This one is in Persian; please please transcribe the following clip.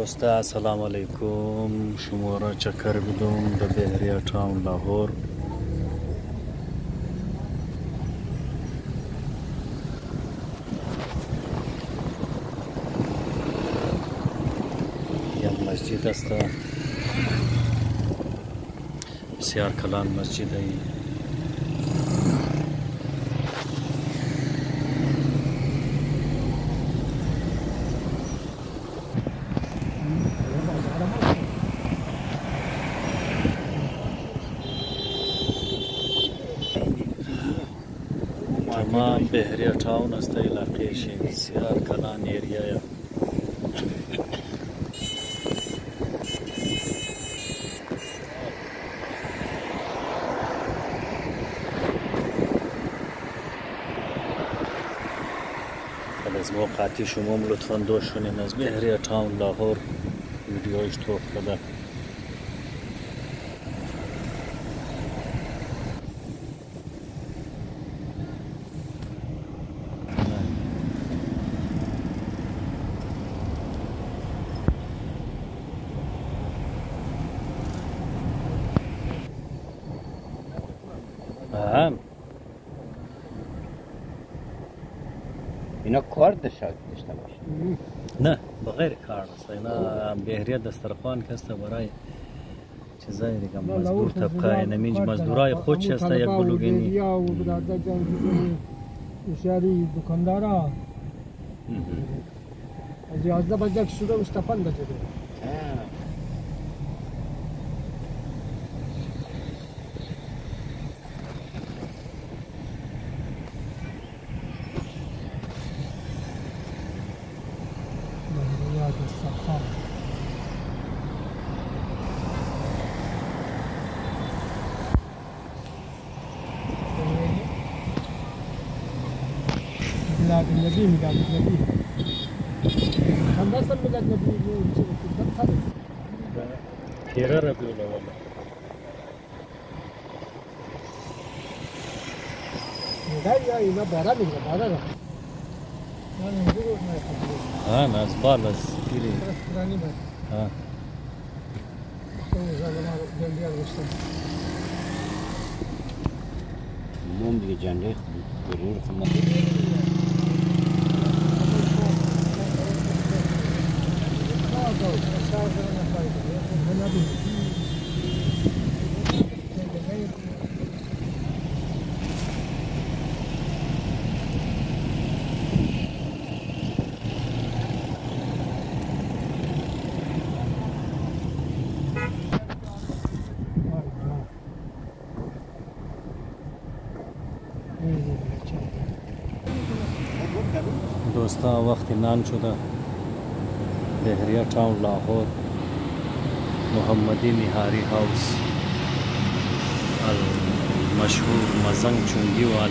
دوستا السلام علیکم. شما را چکر بدم در بهریا تاون لاهور. یا مسجد است، بسیار کلان مسجد ای. تمام بهریا تاون است علاقه شی، بسیار کلان ایریا. از موقعی شما لطفاً دوش کنین از بهریا تاون لاهور. ویدیوش توفه ده. اینا کار داشته باشه؟ نه بغیر کار است. اینا بهریا دسترخوان کسته برای چیزایی دیگه مزدور طبقه نمیج مزدورای خودش است. یک بلوگینی و برادر جان بسیاری دکاندارا از 11 بجه که شروع است تا 5 بجه ميلاد النبي ميلاد النبي خلصنا ميلاد النبي تیره ربیع الاول. ميلاد اینا بارا میگه بارا را ها ناز بالا سپیری رانی بار ها موم دیگه جنده غرور خودم دوستا وقت نان شده. بهریا تاون لاهور، محمدی نهاری هاوس المشهور مزنگ چونگی والا.